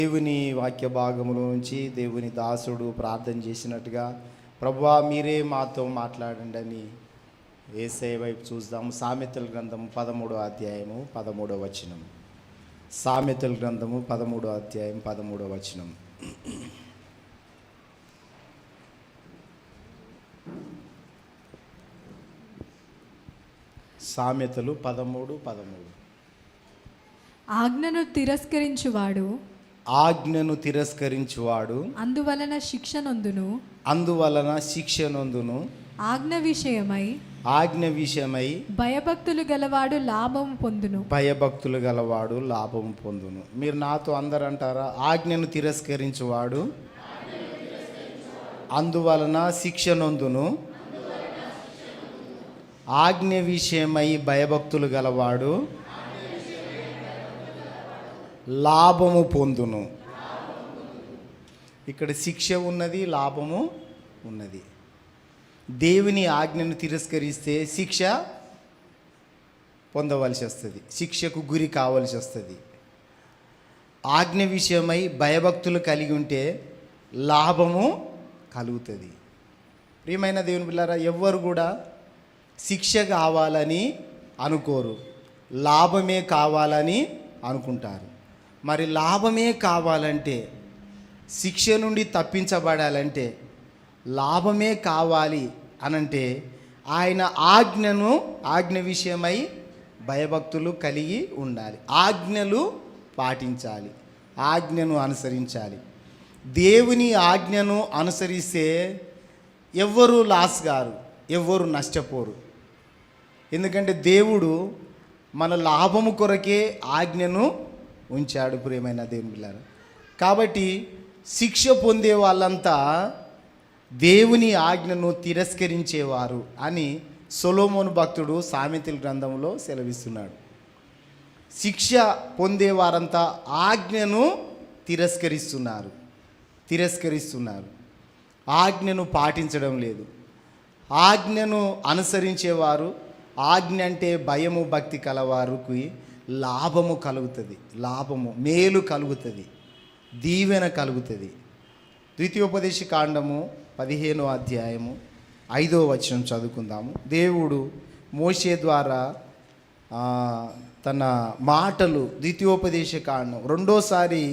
దేవుని వాక్య భాగములో నుంచి దేవుని దాసుడు ప్రార్థన చేసినట్టుగా ప్రభువా మీరే మాతో మాట్లాడండి అని యేసయ్య వైపు చూద్దాము. సామెతల గ్రంథము 13వ అధ్యాయము 13వ వచనం. సామెతల గ్రంథము 13వ అధ్యాయం 13వ వచనం. సామెతలు 13:13. ఆజ్ఞను తిరస్కరించువాడు అందువలన శిక్ష నొందును. ఆజ్ఞ విషయమై భయభక్తులు గలవాడు లాభము పొందును. మీరు నాతో అందరు అంటారా? ఆజ్ఞను తిరస్కరించువాడు అందువలన శిక్ష నొందును. ఆజ్ఞ విషయమై భయభక్తులు గలవాడు లాభము పొందును. ఇక్కడ శిక్ష ఉన్నది, లాభము ఉన్నది. దేవుని ఆజ్ఞను తిరస్కరిస్తే శిక్ష పొందవలసి వస్తుంది, శిక్షకు గురి కావలసి వస్తుంది. ఆజ్ఞ విషయమై భయభక్తులు కలిగి ఉంటే లాభము కలుగుతుంది. ప్రియమైన దేవుని బిడ్డలారా, ఎవ్వరు కూడా శిక్ష కావాలని అనుకోరు, లాభమే కావాలని అనుకుంటారు. మరి లాభమే కావాలంటే, శిక్ష నుండి తప్పించబడాలంటే, లాభమే కావాలి అనంటే ఆయన ఆజ్ఞ విషయమై భయభక్తులు కలిగి ఉండాలి, ఆజ్ఞలు పాటించాలి, ఆజ్ఞను అనుసరించాలి. దేవుని ఆజ్ఞను అనుసరిస్తే ఎవ్వరూ లాస్ గారు, ఎవ్వరు నష్టపోరు. ఎందుకంటే దేవుడు మన లాభము కొరకే ఆజ్ఞను ఉంచాడు. ప్రియమైన దేవుని బిడ్డలారా, కాబట్టి శిక్ష పొందే వాళ్ళంతా దేవుని ఆజ్ఞను తిరస్కరించేవారు అని సొలొమోను భక్తుడు సామెతల గ్రంథంలో సెలవిస్తున్నాడు. శిక్ష పొందేవారంతా ఆజ్ఞను తిరస్కరిస్తున్నారు, ఆజ్ఞను పాటించడం లేదు. ఆజ్ఞను అనుసరించేవారు, ఆజ్ఞ అంటే భయము భక్తి కలవారికి లాభము కలుగుతుంది, మేలు కలుగుతుంది, దీవెన కలుగుతుంది. ద్వితీయోపదేశ కాండము 15వ అధ్యాయము 5వ వచనం చదువుకుందాము. దేవుడు మోషే ద్వారా తన మాటలు ద్వితీయోపదేశ కాండం 2వసారి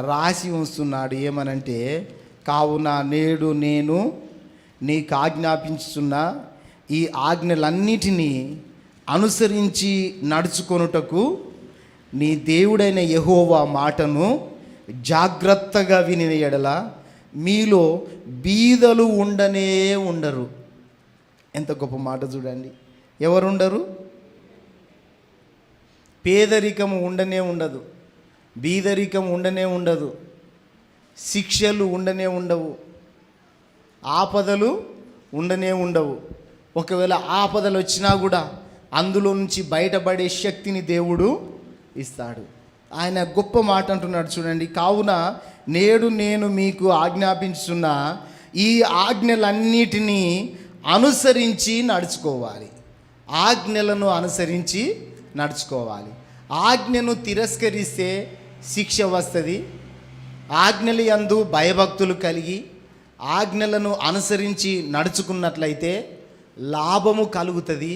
రాసి ఉంచుతున్నాడు. ఏమనంటే, కావున నేడు నేను నీకు ఆజ్ఞాపించుతున్న ఈ ఆజ్ఞలన్నిటినీ అనుసరించి నడుచుకొనుటకు నీ దేవుడైన యెహోవా మాటను జాగ్రత్తగా విని ఎడల మీలో బీదలు ఉండరు. ఎంత గొప్ప మాట చూడండి. ఎవరుండరు? పేదరికము ఉండనే ఉండదు, బీదరికం ఉండనే ఉండదు, శిక్షలు ఉండనే ఉండవు, ఆపదలు ఉండనే ఉండవు. ఒకవేళ ఆపదలు వచ్చినా కూడా అందులో నుంచి బయటపడే శక్తిని దేవుడు ఇస్తాడు. ఆయన గొప్ప మాట అంటున్నాడు చూడండి. కావున నేడు నేను మీకు ఆజ్ఞాపించున్న ఈ ఆజ్ఞలన్నిటినీ అనుసరించి నడుచుకోవాలి, ఆజ్ఞలను అనుసరించి నడుచుకోవాలి. ఆజ్ఞను తిరస్కరిస్తే శిక్ష వస్తుంది. ఆజ్ఞల యందు భయభక్తులు కలిగి ఆజ్ఞలను అనుసరించి నడుచుకున్నట్లయితే లాభము కలుగుతుంది.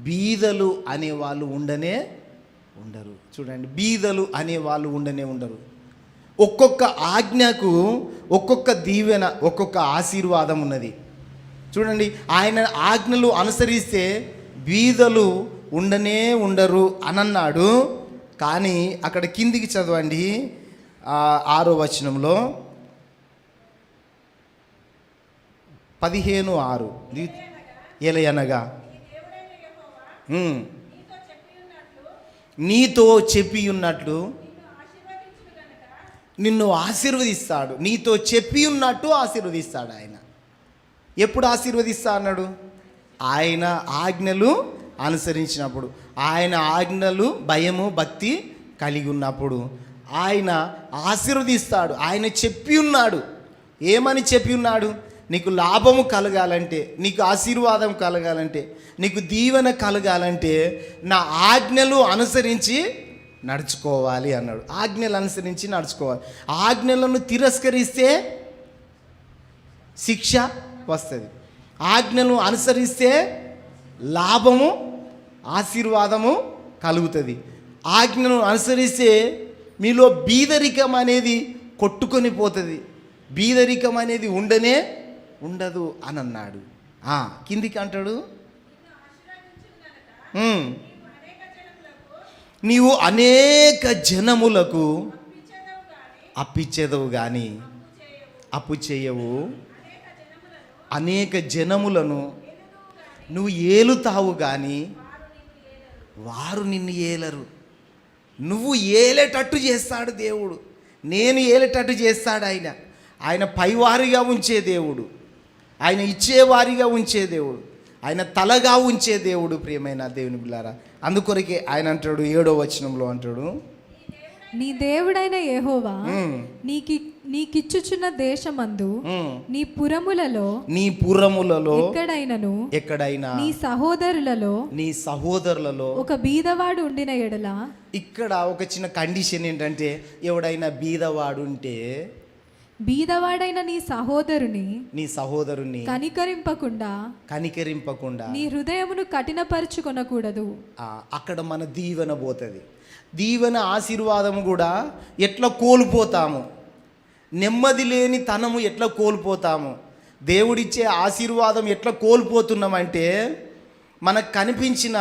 బీదలు అనేవాళ్ళు ఉండరు. చూడండి, బీదలు అనేవాళ్ళు ఉండరు. ఒక్కొక్క ఆజ్ఞకు ఒక్కొక్క దీవెన, ఒక్కొక్క ఆశీర్వాదం ఉన్నది. చూడండి, ఆయన ఆజ్ఞలు అనుసరిస్తే బీదలు ఉండరు అనన్నాడు. కానీ అక్కడ కిందికి చదవండి, 6వ వచనంలో 15:6 ఎలయనగా నీతో చెప్పి ఉన్నట్లు నిన్ను ఆశీర్వదిస్తాడు. నీతో చెప్పి ఉన్నట్టు ఆశీర్వదిస్తాడు. ఆయన ఎప్పుడు ఆశీర్వదిస్తా అన్నాడు? ఆయన ఆజ్ఞలు అనుసరించినప్పుడు, ఆయన ఆజ్ఞలు భయము భక్తి కలిగి ఉన్నప్పుడు ఆయన ఆశీర్వదిస్తాడు. ఆయన చెప్పి ఉన్నాడు. ఏమని చెప్పి ఉన్నాడు? నీకు లాభము కలగాలంటే, నీకు ఆశీర్వాదం కలగాలంటే, నీకు దీవెన కలగాలంటే నా ఆజ్ఞలు అనుసరించి నడుచుకోవాలి అన్నాడు. ఆజ్ఞలు అనుసరించి నడుచుకోవాలి. ఆజ్ఞలను తిరస్కరిస్తే శిక్ష వస్తుంది. ఆజ్ఞను అనుసరిస్తే లాభము, ఆశీర్వాదము కలుగుతుంది. ఆజ్ఞను అనుసరిస్తే మీలో బీదరికం అనేది కొట్టుకొని పోతుంది. బీదరికం అనేది ఉండదు అని అన్నాడు. కిందికి అంటాడు, నీవు అనేక జనములకు అప్పిచ్చేదవు కానీ అప్పు చేయవు. అనేక జనములను నువ్వు ఏలుతావు కానీ వారు నిన్ను ఏలరు. నువ్వు ఏలేటట్టు చేస్తాడు దేవుడు. నేను ఏలేటట్టు చేస్తాడు ఆయన. ఆయన పైవారిగా ఉంచే దేవుడు, ఆయన ఇచ్చేవారిగా ఉంచే దేవుడు, ఆయన తలగా ఉంచే దేవుడు. ప్రియమైన దేవుని బిడ్డలారా, అందుకొరకే ఆయన అంటాడు 7వ వచనంలో అంటాడు, నీ దేవుడైన యెహోవా నీకిచ్చుచున్న దేశమందు నీ పురములలో ఎక్కడైనా నీ సహోదరులలో ఒక బీదవాడు ఉండిన ఎడల. ఇక్కడ ఒక చిన్న కండిషన్ ఏంటంటే, ఎవడైనా బీదవాడు ఉంటే, బీదవాడైన నీ సహోదరుని కనికరింపకుండా నీ హృదయమును కఠినపరుచుకొనకూడదు. అక్కడ మన దీవెన పోతుంది. దీవెన ఆశీర్వాదము కూడా ఎట్లా కోల్పోతాము, నెమ్మది లేని తనము ఎట్లా కోల్పోతాము, దేవుడిచ్చే ఆశీర్వాదం ఎట్లా కోల్పోతున్నామంటే, మనకు కనిపించిన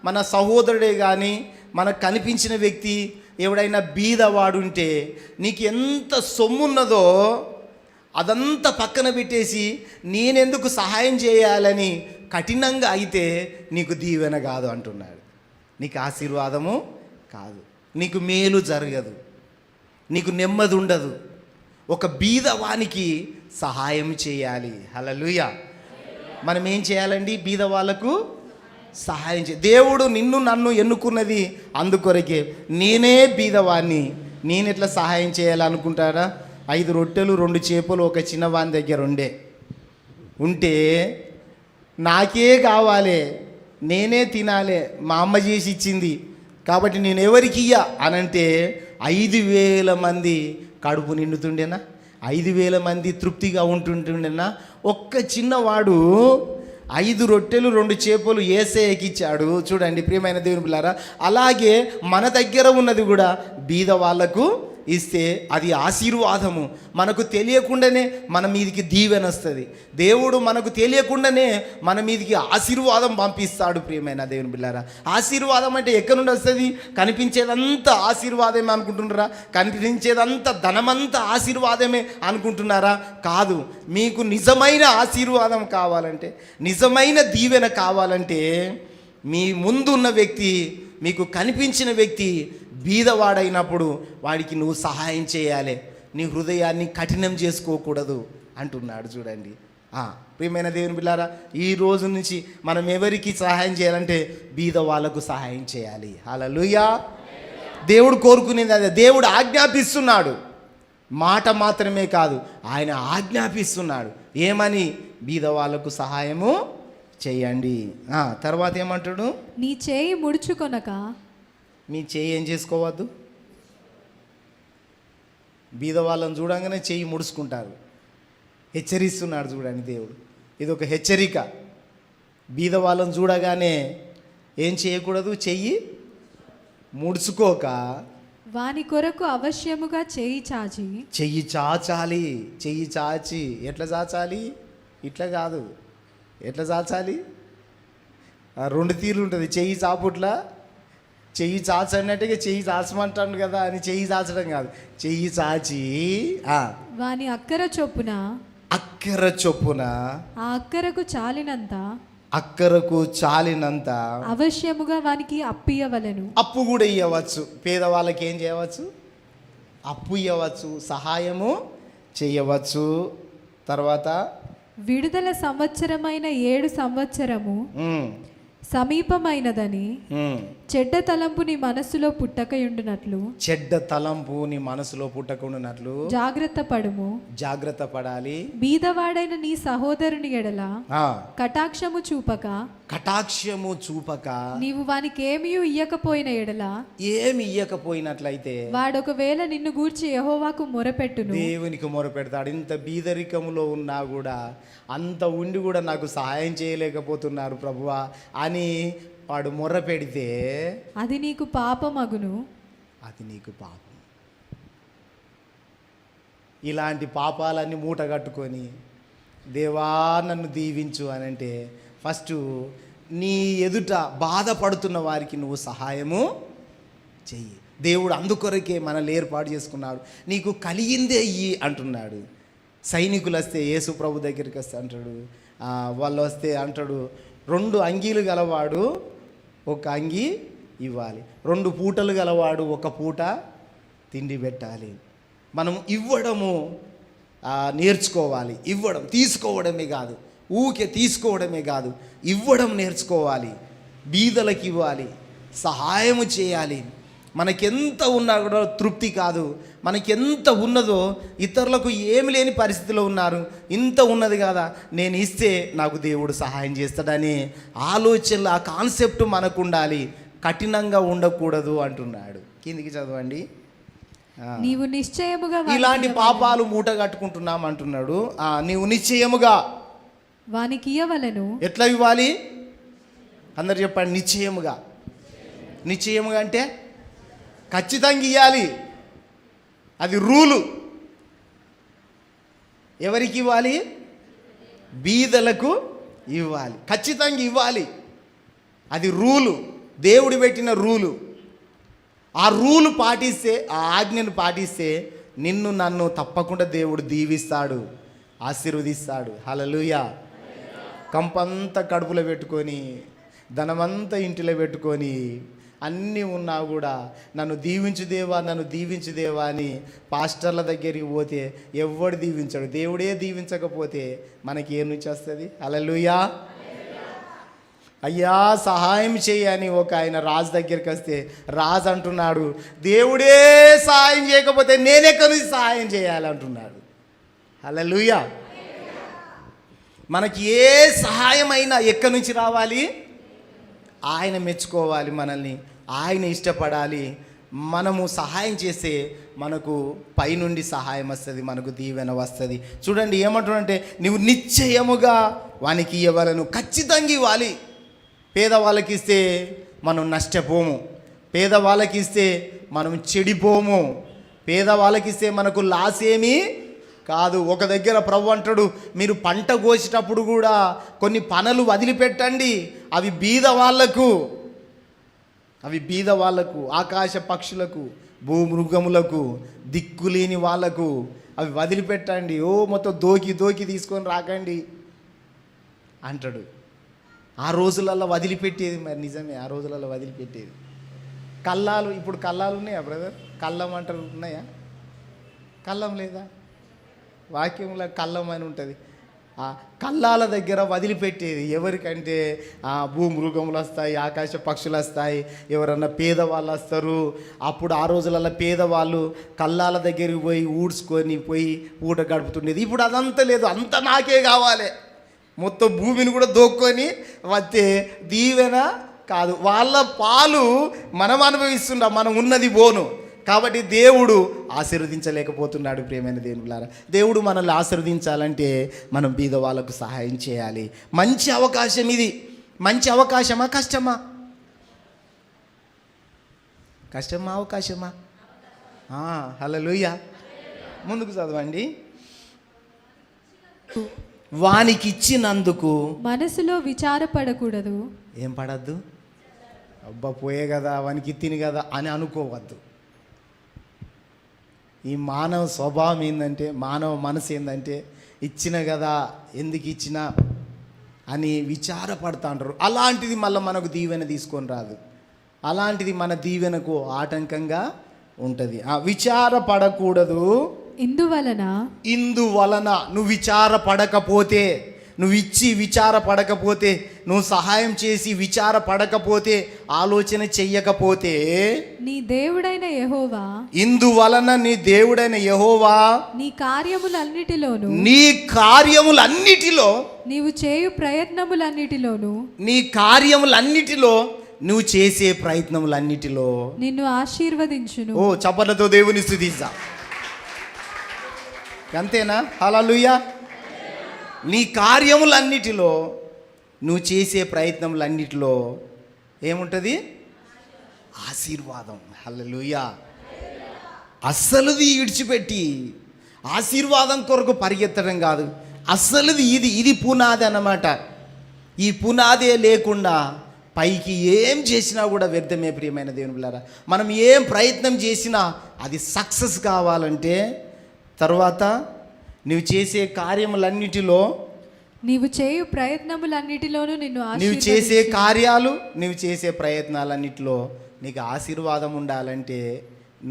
మన సహోదరుడే కానీ మనకు కనిపించిన వ్యక్తి ఎవడైనా బీదవాడుంటే నీకు ఎంత సొమ్మున్నదో అదంతా పక్కన పెట్టేసి నేనెందుకు సహాయం చేయాలని కఠినంగా అయితే నీకు దీవెన కాదు అంటున్నాడు. నీకు ఆశీర్వాదము కాదు, నీకు మేలు జరగదు, నీకు నెమ్మది ఉండదు. ఒక బీదవానికి సహాయం చేయాలి. హల్లెలూయా. మనం ఏం చేయాలండి? బీదవాళ్ళకు సహాయం దేవుడు నిన్ను నన్ను ఎన్నుకున్నది అందుకొరకే. నేనే బీదవాణ్ణి, నేను ఎట్లా సహాయం చేయాలనుకుంటారా? 5 రొట్టెలు 2 చేపలు ఒక చిన్నవాని దగ్గర ఉంటే నాకే కావాలి, నేనే తినాలి, మా అమ్మ చేసి ఇచ్చింది కాబట్టి నేను ఎవరికి ఇయ్య అనంటే 5,000 మంది కడుపు నిండుతుండేనా? 5,000 మంది తృప్తిగా ఉంటుండేనా? ఒక్క చిన్నవాడు 5 రొట్టెలు 2 చేపలు యేసయ్యకి ఇచ్చాడు. చూడండి ప్రియమైన దేవుని పిల్లారా, అలాగే మన దగ్గర ఉన్నది కూడా బీద వాళ్ళకు ఇస్తే అది ఆశీర్వాదము. మనకు తెలియకుండానే మన మీదికి దీవెన వస్తుంది. దేవుడు మనకు తెలియకుండానే మన మీదికి ఆశీర్వాదం పంపిస్తాడు. ప్రియమైన దేవుని బిడ్డలారా, ఆశీర్వాదం అంటే ఎక్కడి నుండి వస్తుంది? కనిపించేదంతా ఆశీర్వాదమే అనుకుంటున్నారా? కనిపించేదంతా ధనమంతా ఆశీర్వాదమే అనుకుంటున్నారా? కాదు. మీకు నిజమైన ఆశీర్వాదం కావాలంటే, నిజమైన దీవెన కావాలంటే, మీ ముందున్న వ్యక్తి, మీకు కనిపించిన వ్యక్తి బీదవాడైనప్పుడు వాడికి నువ్వు సహాయం చేయాలి. నీ హృదయాన్ని కఠినం చేసుకోకూడదు అంటున్నాడు. చూడండి ప్రియమైన దేవుని బిడ్డలారా, ఈ రోజు నుంచి మనం ఎవరికి సహాయం చేయాలంటే బీద వాళ్ళకు సహాయం చేయాలి. హల్లెలూయా. దేవుడు కోరుకునేది అదే. దేవుడు ఆజ్ఞాపిస్తున్నాడు, మాట మాత్రమే కాదు, ఆయన ఆజ్ఞాపిస్తున్నాడు. ఏమని? బీద వాళ్ళకు సహాయము చేయండి. తర్వాత ఏమంటాడు? నీ చేయి ముడుచుకొనక. మీ చేయి ఏం చేసుకోవద్దు. బీద వాళ్ళని చూడంగానే చెయ్యి ముడుచుకుంటారు. హెచ్చరిస్తున్నాడు చూడండి దేవుడు. ఇది ఒక హెచ్చరిక. బీద వాళ్ళని చూడగానే ఏం చేయకూడదు? చెయ్యి ముడుచుకోక వాని కొరకు అవశ్యముగా చెయ్యి చాచాలి. చెయ్యి చాచి ఎట్లా చాచాలి? ఇట్లా కాదు. ఎట్లా చాచాలి? 2 తీర్లు ఉంటుంది. చెయ్యి చాపుట్లా, చెయ్యి చాచన్నట్టుగా చెయ్యి చాచమంటాను కదా అని చెయ్యి చాచడం కాదు. చెయ్యి చాచి వాని అక్కర చొప్పున ఆ అక్కరకు చాలినంత అవశ్యముగా వానికి అప్పియవలెను. అప్పు కూడా ఇవ్వవచ్చు. పేదవాళ్ళకి ఏం చేయవచ్చు? అప్పు ఇవ్వచ్చు, సహాయము చేయవచ్చు. తర్వాత విడుదల సంవత్సరమైన 7 సంవత్సరము సమీపమైనదని చెడ్డ తలంపు నీ మనస్సులో పుట్టకయుండునట్లు చెడ్డ తలంపు నీ మనసులో పుట్టకుండానట్లు జాగ్రత్త పడుము. జాగ్రత్త పడాలి. బీదవాడైన నీ సహోదరుని ఎడల ఆ, కటాక్షము చూపక కటాక్షము చూపక నీవు వానికేమీ ఇయ్యకపోయిన ఎడల ఏమి ఇయ్యకపోయినట్లయితే వాడొకవేళ నిన్ను గూర్చి యెహోవాకు మొరపెట్టును. దేవునికి మొరపెడతాడు. ఇంత బీదరికములో ఉన్నా కూడా, అంత ఉండి కూడా నాకు సహాయం చేయలేకపోతున్నారు ప్రభువా అని వాడు మొర్ర పెడితే అది నీకు పాపమగును. అది నీకు పాపం. ఇలాంటి పాపాలన్నీ మూట కట్టుకొని దేవా నన్ను దీవించు అని అంటే ఫస్ట్ నీ ఎదుట బాధపడుతున్న వారికి నువ్వు సహాయము చెయ్యి. దేవుడు అందుకొరకే మనల్ని ఏర్పాటు చేసుకున్నాడు. నీకు కలిగిందే ఇయ్యి అంటున్నాడు. సైనికులు వస్తే యేసు ప్రభు దగ్గరికి వస్తే అంటాడు, వాళ్ళు వస్తే అంటాడు 2 అంగీలు గలవాడు 1 అంగీ ఇవ్వాలి, 2 పూటలు గలవాడు 1 పూట తిండి పెట్టాలి. మనం ఇవ్వడము నేర్చుకోవాలి. ఇవ్వడం తీసుకోవడమే కాదు, ఊకే తీసుకోవడమే కాదు, ఇవ్వడం నేర్చుకోవాలి. బీదలకు ఇవ్వాలి, సహాయము చేయాలి. మనకెంత ఉన్నా కూడా తృప్తి కాదు. మనకెంత ఉన్నదో ఇతరులకు ఏమి లేని పరిస్థితిలో ఉన్నారు, ఇంత ఉన్నది కదా నేను ఇస్తే నాకు దేవుడు సహాయం చేస్తాడని ఆలోచనలు, ఆ కాన్సెప్ట్ మనకు ఉండాలి. కఠినంగా ఉండకూడదు అంటున్నాడు. కిందికి చదవండి. నీవు నిశ్చయముగా ఇలాంటి పాపాలు మూట కట్టుకుంటున్నాం అంటున్నాడు. నీవు నిశ్చయముగా వానికి ఇయ్యవలెను. ఎట్లా ఇవ్వాలి అందరు చెప్పండి. నిశ్చయముగా. నిశ్చయముగా అంటే ఖచ్చితంగా ఇవ్వాలి. అది రూలు. ఎవరికి ఇవ్వాలి? బీదలకు ఇవ్వాలి, ఖచ్చితంగా ఇవ్వాలి. అది రూలు, దేవుడు పెట్టిన రూలు. ఆ రూలు పాటిస్తే, ఆ ఆజ్ఞను పాటిస్తే నిన్ను నన్ను తప్పకుండా దేవుడు దీవిస్తాడు, ఆశీర్వదిస్తాడు. హల్లెలూయా. కంపంతా కడుపులో పెట్టుకొని, ధనమంతా ఇంటిలో పెట్టుకొని, అన్నీ ఉన్నా కూడా నన్ను దీవించు దేవా, నన్ను దీవించు దేవా అని పాస్టర్ల దగ్గరికి పోతే ఎవడు దీవించాడు? దేవుడే దీవించకపోతే మనకి ఏం నుంచి వస్తుంది? హల్లెలూయా. అయ్యా సహాయం చేయని ఒక ఆయన రాజు దగ్గరికి వస్తే రాజు అంటున్నాడు, దేవుడే సహాయం చేయకపోతే నేనెక్కడి నుంచి సహాయం చేయాలంటున్నాడు. హల్లెలూయా. మనకి ఏ సహాయం అయినా ఎక్కడి నుంచి రావాలి? ఆయన మెచ్చుకోవాలి మనల్ని, ఆయన ఇష్టపడాలి. మనము సహాయం చేస్తే మనకు పైనుండి సహాయం వస్తుంది, మనకు దీవెన వస్తుంది. చూడండి ఏమంటున్నాడంటే, నువ్వు నిశ్చయముగా వానికి ఇవ్వవలెను, ఖచ్చితంగా ఇవ్వాలి. పేదవాళ్ళకి ఇస్తే మనం నష్టపోము, పేదవాళ్ళకి ఇస్తే మనం చెడిపోము, పేదవాళ్ళకి ఇస్తే మనకు లాస్ ఏమీ కాదు. ఒక దగ్గర ప్రభు అంటాడు, మీరు పంట కోసేటప్పుడు కూడా కొన్ని పనులు వదిలిపెట్టండి, అవి బీద వాళ్ళకు, అవి బీద వాళ్ళకు, ఆకాశ పక్షులకు, భూమృగములకు, దిక్కులేని వాళ్ళకు అవి వదిలిపెట్టండి. మొత్తం దోకి తీసుకొని రాకండి అంటాడు. ఆ రోజులలో వదిలిపెట్టేది. మరి నిజమే, ఆ రోజులలో వదిలిపెట్టేది. కల్లాలు, ఇప్పుడు కల్లాలు ఉన్నాయా బ్రదర్? కల్లం అంటారు, ఉన్నాయా? కల్లం లేదా? వాక్యంలో కల్లం అని ఉంటుంది. ఆ కల్లాల దగ్గర వదిలిపెట్టేది. ఎవరికంటే భూమృగములు వస్తాయి, ఆకాశ పక్షులు వస్తాయి, ఎవరన్నా పేదవాళ్ళు వస్తారు. అప్పుడు ఆ రోజులలో పేదవాళ్ళు కల్లాల దగ్గరికి పోయి ఊడ్చుకొని పోయి పూట గడుపుతుండేది. ఇప్పుడు అదంతా లేదు, అంతా నాకే కావాలి, మొత్తం భూమిని కూడా దోక్కొని వస్తే దీవెన కాదు. వాళ్ళ పాలు మనం అనుభవిస్తున్నాం, మనం ఉన్నది బోను. కాబట్టి దేవుడు ఆశీర్వదించలేకపోతున్నాడు. ప్రియమైన దేవులారా, దేవుడు మనల్ని ఆశీర్వదించాలంటే మనం బీద వాళ్ళకు సహాయం చేయాలి. మంచి అవకాశం ఇది. మంచి అవకాశమా కష్టమా? కష్టమా అవకాశమా? హల్లెలూయా. ముందుకు చదవండి. వానికి ఇచ్చినందుకు మనసులో విచారపడకూడదు. ఏం పడద్దు? అబ్బా పోయే కదా, వానికి ఇత్తిని కదా అని అనుకోవద్దు. ఈ మానవ స్వభావం ఏంటంటే, మానవ మనసు ఏంటంటే, ఇచ్చిన కదా ఎందుకు ఇచ్చినా అని విచారపడతా అంటారు. అలాంటిది మళ్ళీ మనకు దీవెన తీసుకొని రాదు. అలాంటిది మన దీవెనకు ఆటంకంగా ఉంటుంది. విచారపడకూడదు. ఇందువలన నువ్వు విచారపడకపోతే, నువ్వు ఇచ్చి విచారపడకపోతే, నువ్వు సహాయం చేసి విచారపడకపోతే, ఆలోచన చెయ్యకపోతే, నీ దేవుడైన యెహోవా ఇందువలన నీ దేవుడైన యెహోవా నీ కార్యములన్నిటిలోను నీ కార్యములన్నిటిలో, నీవు చేయు ప్రయత్నములన్నిటిలోను నీ కార్యములన్నిటిలో, నువ్వు చేసే ప్రయత్నములన్నిటిలో నిన్ను ఆశీర్వదించును. ఓ చప్పట్లతో దేవుని స్తుతిస్తా. అంతేనా? హల్లెలూయా. నీ కార్యములన్నిటిలో, నువ్వు చేసే ప్రయత్నములన్నిటిలో ఏముంటుంది? ఆశీర్వాదం. హల్లెలూయా. అస్సలుది విడిచిపెట్టి ఆశీర్వాదం కొరకు పరిగెత్తడం కాదు, అస్సలుది ఇది పునాది అన్నమాట. ఈ పునాదే లేకుండా పైకి ఏం చేసినా కూడా వ్యర్థమే. ప్రియమైన దేవుని బిడ్డలారా, మనం ఏం ప్రయత్నం చేసినా అది సక్సెస్ కావాలంటే, తర్వాత నువ్వు చేసే కార్యములన్నిటిలో, నీవు చేయు ప్రయత్నములన్నిటిలోను నిన్ను నువ్వు చేసే కార్యాలు, నువ్వు చేసే ప్రయత్నాలన్నిటిలో నీకు ఆశీర్వాదం ఉండాలంటే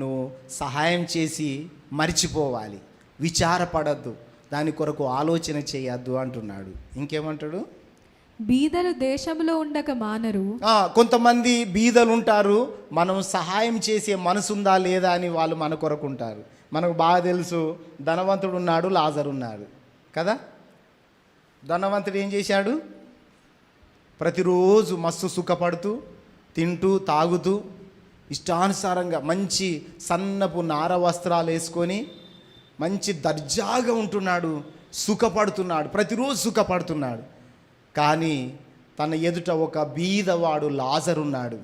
నువ్వు సహాయం చేసి మర్చిపోవాలి, విచారపడద్దు, దాని కొరకు ఆలోచన చేయొద్దు అంటున్నాడు. ఇంకేమంటాడు? బీదలు దేశంలో ఉండక మానరు. కొంతమంది బీదలు ఉంటారు, మనం సహాయం చేసే మనసు ఉందా లేదా అని వాళ్ళు మన కొరకు ఉంటారు. మనకు బాగా తెలుసు, ధనవంతుడు ఉన్నాడు, లాజరు ఉన్నాడు కదా. ధనవంతుడు ఏం చేశాడు? ప్రతిరోజు మస్తు సుఖపడుతూ, తింటూ తాగుతూ, ఇష్టానుసారంగా మంచి సన్నపు నార వస్త్రాలు వేసుకొని మంచి దర్జాగా ఉంటున్నాడు, సుఖపడుతున్నాడు, ప్రతిరోజు సుఖపడుతున్నాడు. కానీ తన ఎదుట ఒక బీదవాడు లాజరు ఉన్నాడు,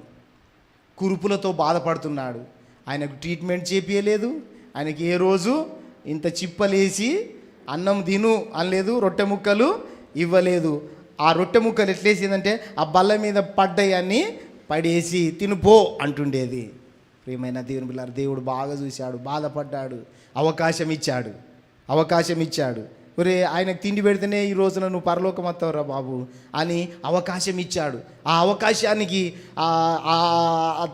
కురుపులతో బాధపడుతున్నాడు. ఆయనకు ట్రీట్మెంట్ చేపియలేదు, ఆయనకి ఏ రోజు ఇంత చిప్పలేసి అన్నం తిను అనలేదు, రొట్టె ముక్కలు ఇవ్వలేదు. ఆ రొట్టె ముక్కలు ఎట్లేసిందంటే ఆ బల్ల మీద పడ్డాయని పడేసి తినుపో అంటుండేది. ప్రియమైన దేవుని బిడ్డలారా, దేవుడు బాగా చూశాడు, బాధపడ్డాడు, అవకాశం ఇచ్చాడు. ఒరే, ఆయనకు తిండి పెడితేనే ఈ రోజున నువ్వు పరలోకం వస్తావురా బాబు అని అవకాశం ఇచ్చాడు. ఆ అవకాశానికి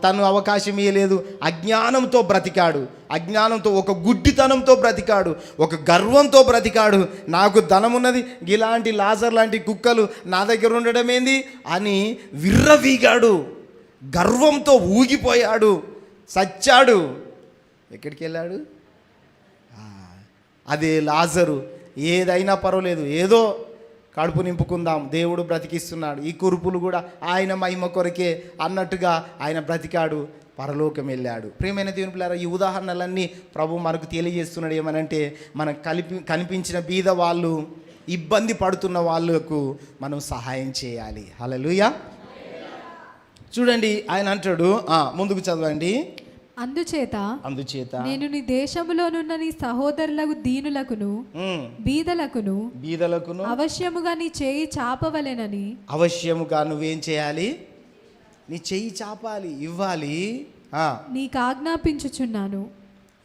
తను అవకాశం ఇవ్వలేదు, అజ్ఞానంతో బ్రతికాడు, అజ్ఞానంతో, ఒక గుడ్డితనంతో బ్రతికాడు, ఒక గర్వంతో బ్రతికాడు. నాకు ధనమున్నది, ఇలాంటి లాజర్ లాంటి కుక్కలు నా దగ్గర ఉండడం ఏంది అని విర్రవీగాడు, గర్వంతో ఊగిపోయాడు, చచ్చాడు. ఎక్కడికి వెళ్ళాడు? అదే లాజరు. ఏదైనా పర్వాలేదు, ఏదో కడుపు నింపుకుందాం, దేవుడు బ్రతికిస్తున్నాడు, ఈ కురుపులు కూడా ఆయన మహిమ కొరకే అన్నట్టుగా ఆయన బ్రతికాడు, పరలోకం వెళ్ళాడు. ప్రియమైన దేవుని పిల్లారా, ఈ ఉదాహరణలన్నీ ప్రభు మనకు తెలియజేస్తున్నాడు. ఏమనంటే, మనకు కనిపించిన బీద వాళ్ళు, ఇబ్బంది పడుతున్న వాళ్ళకు మనం సహాయం చేయాలి. హల్లెలూయా. చూడండి, ఆయన అంటాడు, ముందుకు చదవండి. అందుచేత నేను నీ దేశములోనున్న నీ సహోదరులకు దీనులకును బీదలకును అవశ్యముగా నీ చేయి చాపవలెనని. అవశ్యముగా నువ్వేం చేయాలి? నీ చెయ్యి చాపాలి, ఇవ్వాలి. నీకు ఆజ్ఞాపించుచున్నాను.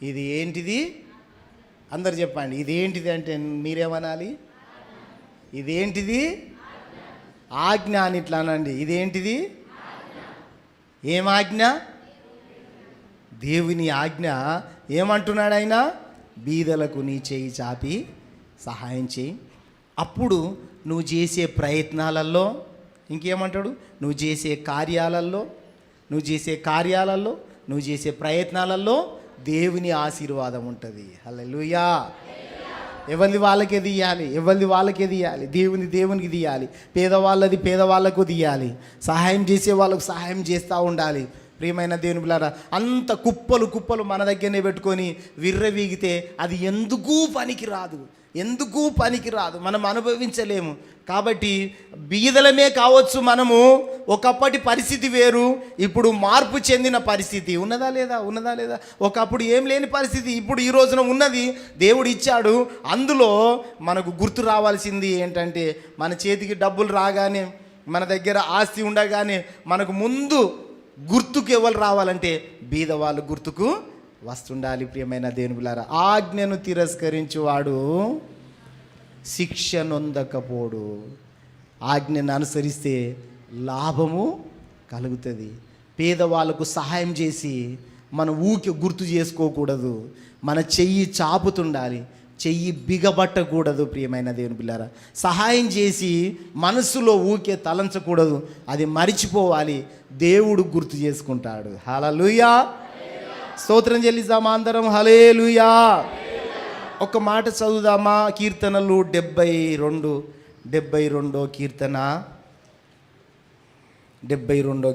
ఇది ఏంటిది? అందరు చెప్పండి, ఇది ఏంటిది అంటే మీరేమనాలి? ఇదేంటిది? ఆజ్ఞ అని ఇట్లా అనండి. ఇదేంటిది? ఏం ఆజ్ఞ? దేవుని ఆజ్ఞ. ఏమంటున్నాడు ఆయన? బీదలకు నీ చేయి చాపి సహాయం చేయి. అప్పుడు నువ్వు చేసే ప్రయత్నాలలో, ఇంకేమంటాడు? నువ్వు చేసే కార్యాలలో, నువ్వు చేసే ప్రయత్నాలలో దేవుని ఆశీర్వాదం ఉంటుంది. హల్లెలూయా. ఎవరిది వాళ్ళకే తీయాలి, దేవునికి తీయాలి, పేదవాళ్ళకు తీయాలి, సహాయం చేసే వాళ్ళకు సహాయం చేస్తూ ఉండాలి. ప్రియమైన దేవుని బిడ్డలారా, అంత కుప్పలు మన దగ్గరనే పెట్టుకొని విర్రవీగితే అది ఎందుకు పనికిరాదు, మనం అనుభవించలేము. కాబట్టి బీదలమే కావచ్చు మనము, ఒకప్పటి పరిస్థితి వేరు, ఇప్పుడు మార్పు చెందిన పరిస్థితి ఉన్నదా లేదా? ఒకప్పుడు ఏం లేని పరిస్థితి ఇప్పుడు ఈ రోజున ఉన్నది, దేవుడు ఇచ్చాడు. అందులో మనకు గుర్తు రావాల్సింది ఏంటంటే, మన చేతికి డబ్బులు రాగానే, మన దగ్గర ఆస్తి ఉండగానే మనకు ముందు గుర్తుకు ఎవరు రావాలంటే బీదవాళ్ళు గుర్తుకు వస్తుండాలి. ప్రియమైన దేవుని బిడ్డలారా, ఆజ్ఞను తిరస్కరించువాడు శిక్ష నొందకపోడు. ఆజ్ఞను అనుసరిస్తే లాభము కలుగుతుంది. పేదవాళ్ళకు సహాయం చేసి మనం ఊరికి గుర్తు చేసుకోకూడదు, మన చెయ్యి చాపుతుండాలి. చెయ్యి బిగబట్టకూడదు. ప్రియమైన దేవుని పిల్లారా, సహాయం చేసి మనసులో ఊకే తలంచకూడదు, అది మరిచిపోవాలి. దేవుడు గుర్తు చేసుకుంటాడు. హల్లెలూయా, స్తోత్రం చెల్లిద్దామా అందరం? హల్లెలూయా. ఒక మాట చదువుదామా? కీర్తనలు 72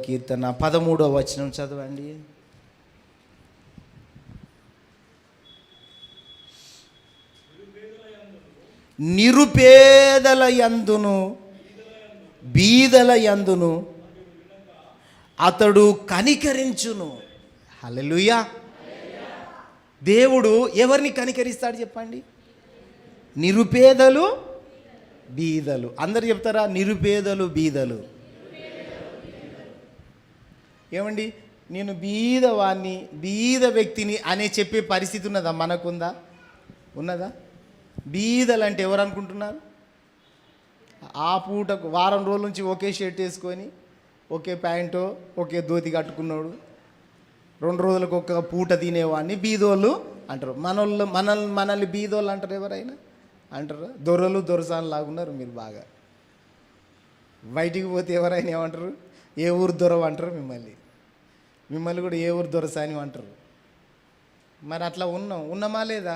కీర్తన 13వ వచనం చదవండి. నిరుపేదల యందును బీదల యందును అతడు కనికరించును. హల్లెలూయా. దేవుడు ఎవరిని కనికరిస్తాడు చెప్పండి? నిరుపేదలు బీదలు. అందరు చెప్తారా? నిరుపేదలు బీదలు. ఏమండి, నేను బీదవాణ్ణి, బీద వ్యక్తిని అనే చెప్పే పరిస్థితి ఉన్నదా? మనకుందా? ఉన్నదా? బీదలు అంటే ఎవరు అనుకుంటున్నారు? ఆ పూటకు వారం రోజుల నుంచి ఒకే షర్ట్ వేసుకొని, ఒకే ప్యాంటు, ఒకే ధోతి కట్టుకున్నాడు, 2 రోజులకు ఒక పూట తినేవాడిని బీదోళ్ళు అంటారు. మనల్ని బీదోళ్ళు అంటారు. ఎవరైనా అంటారు? దొరలు దొరసాని లాగున్నారు మీరు బాగా. బయటికి పోతే ఎవరైనా ఏమంటారు? ఏ ఊరు దొరవ అంటారు మిమ్మల్ని కూడా ఏ ఊరు దొరసాని అంటారు. మరి అట్లా ఉన్నామా లేదా?